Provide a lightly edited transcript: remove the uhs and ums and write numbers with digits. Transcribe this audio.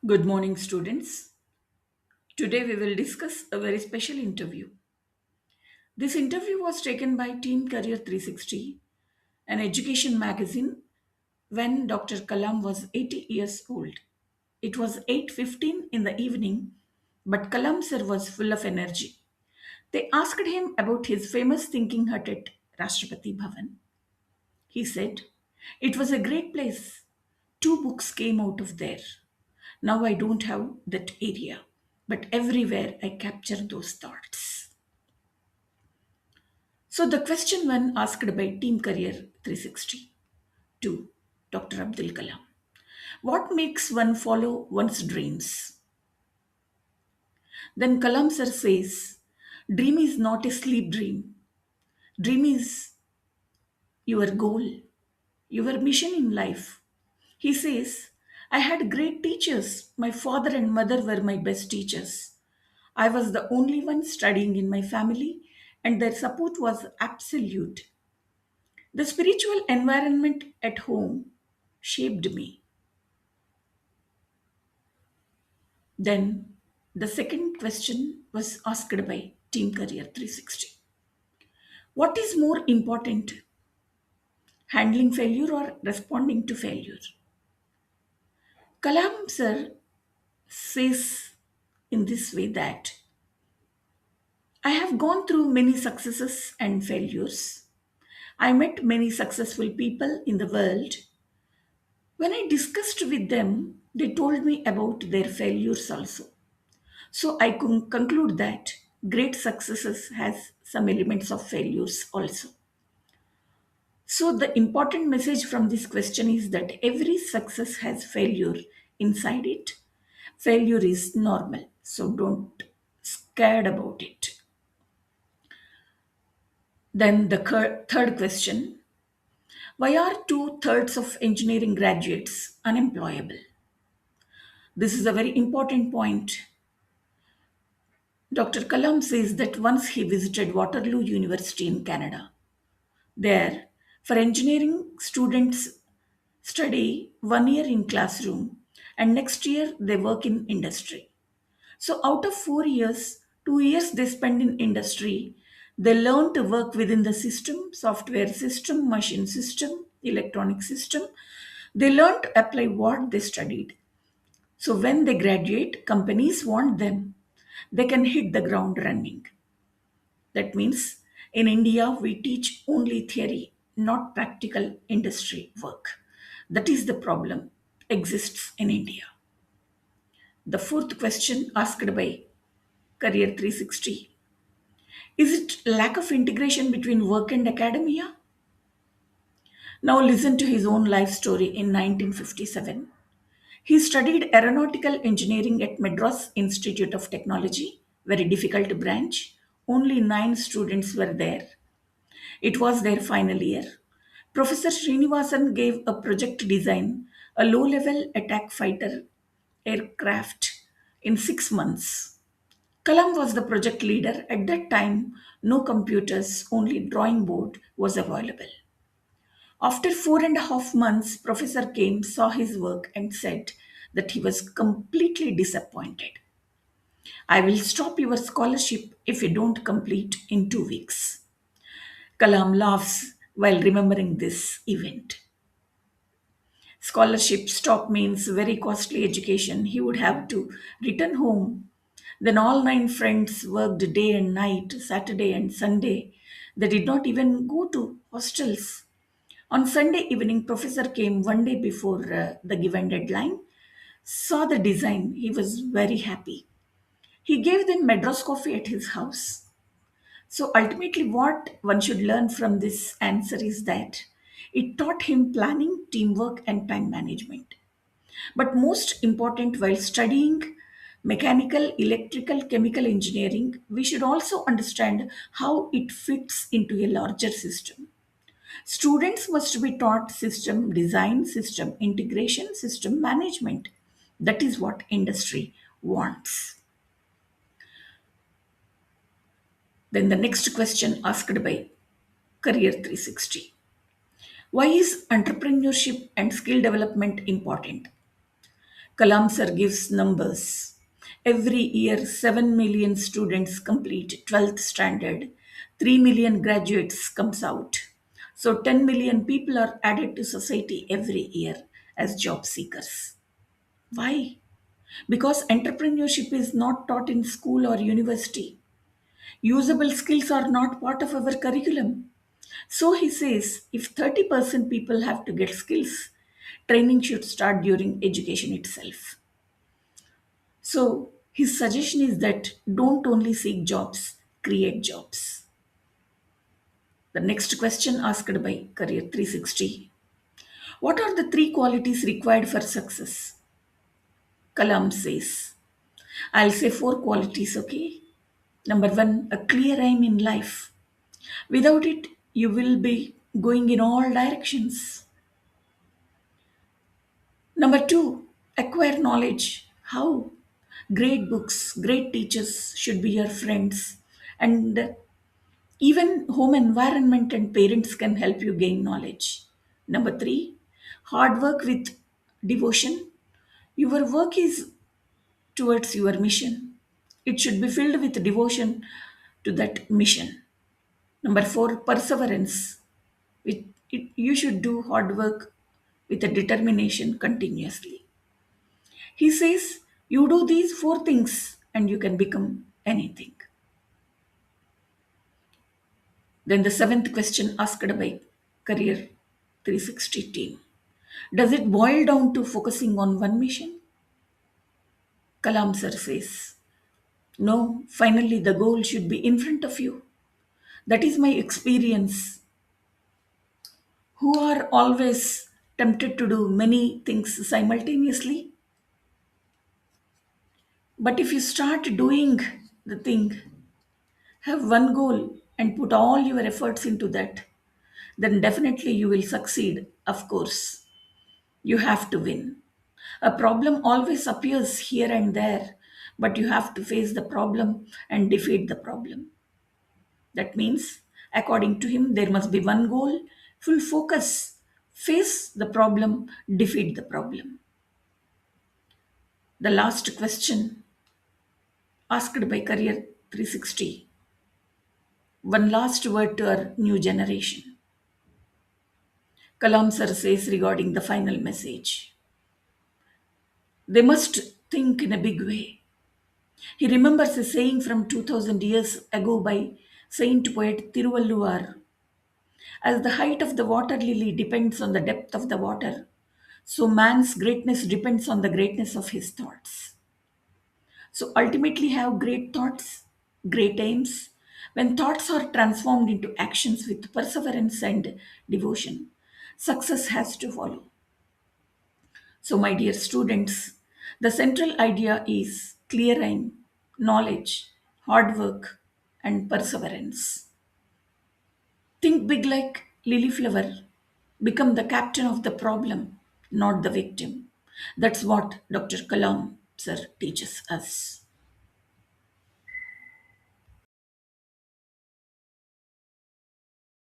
Good morning, students. Today we will discuss a very special interview. This interview was taken by Team Career 360, an education magazine, when Dr. Kalam was 80 years old. It was 8:15 in the evening, but Kalam sir was full of energy. They asked him about his famous thinking hut at Rashtrapati Bhavan. He said, "It was a great place. Two books came out of there. Now I don't have that area, but everywhere I capture those thoughts." So the question when asked by Team Career 360 to Dr. Abdul Kalam, what makes one follow one's dreams? Then Kalam sir says, dream is not a sleep dream. Dream is your goal, your mission in life. He says, I had great teachers. My father and mother were my best teachers. I was the only one studying in my family, and their support was absolute. The spiritual environment at home shaped me. Then, the second question was asked by Team Career 360. What is more important, handling failure or responding to failure? Kalam sir says in this way that I have gone through many successes and failures. I met many successful people in the world. When I discussed with them, they told me about their failures also. So I can conclude that great successes has some elements of failures also. So the important message from this question is that every success has failure inside it. Failure is normal, so don't scared about it. Then the third question, why are two-thirds of engineering graduates unemployable? This is a very important point. Dr. Kalam says that once he visited Waterloo University in Canada. There, for engineering, students study 1 year in classroom and next year they work in industry. So out of 4 years, 2 years they spend in industry. They learn to work within the system, software system, machine system, electronic system. They learn to apply what they studied. So when they graduate, companies want them. They can hit the ground running. That means in India, we teach only theory, not practical industry work. That is the problem exists in India. The fourth question asked by Career 360, is it lack of integration between work and academia? Now listen to his own life story in 1957. He studied aeronautical engineering at Madras Institute of Technology, very difficult branch. Only 9 students were there. It was their final year. Professor Srinivasan gave a project design, a low level attack fighter aircraft, in 6 months. Kalam was the project leader. At that time, no computers, only drawing board was available. After 4.5 months, Professor came, saw his work, and said that he was completely disappointed. I will stop your scholarship if you don't complete in 2 weeks. Kalam laughs while remembering this event. Scholarship stop means very costly education. He would have to return home. Then all 9 friends worked day and night, Saturday and Sunday. They did not even go to hostels. On Sunday evening, professor came one day before the given deadline, saw the design. He was very happy. He gave them Madras coffee at his house. So ultimately, what one should learn from this answer is that it taught him planning, teamwork, and time management. But most important, while studying mechanical, electrical, chemical engineering, we should also understand how it fits into a larger system. Students must be taught system design, system integration, system management. That is what industry wants. Then the next question asked by Career 360. Why is entrepreneurship and skill development important? Kalam sir gives numbers. Every year, 7 million students complete 12th standard, 3 million graduates comes out. So 10 million people are added to society every year as job seekers. Why? Because entrepreneurship is not taught in school or university. Usable skills are not part of our curriculum. So he says if 30% people have to get skills, training should start during education itself. So his suggestion is that don't only seek jobs, create jobs. The next question asked by Career 360. What are the three qualities required for success? Kalam says, I'll say four qualities, okay? Number one, a clear aim in life. Without it, you will be going in all directions. Number two, acquire knowledge. How? Great books, great teachers should be your friends. And even home environment and parents can help you gain knowledge. Number three, hard work with devotion. Your work is towards your mission. It should be filled with devotion to that mission. Number four, perseverance. You should do hard work with a determination continuously. He says, you do these four things and you can become anything. Then the seventh question asked by Career 360 team. Does it boil down to focusing on one mission? Kalam sir says, no, finally the goal should be in front of you. That is my experience. Who are always tempted to do many things simultaneously. But if you start doing the thing, have one goal and put all your efforts into that, then definitely you will succeed. Of course, you have to win. A problem always appears here and there, but you have to face the problem and defeat the problem. That means, according to him, there must be one goal, full focus, face the problem, defeat the problem. The last question asked by Career 360. One last word to our new generation. Kalam sir says regarding the final message. They must think in a big way. He remembers a saying from 2000 years ago by Saint poet Tiruvalluvar. As the height of the water lily depends on the depth of the water, so man's greatness depends on the greatness of his thoughts. So ultimately, have great thoughts, great aims. When thoughts are transformed into actions with perseverance and devotion, success has to follow. So, my dear students, the central idea is clear aim, knowledge, hard work, and perseverance. Think big like lily flower. Become the captain of the problem, not the victim. That's what Dr. Kalam sir teaches us.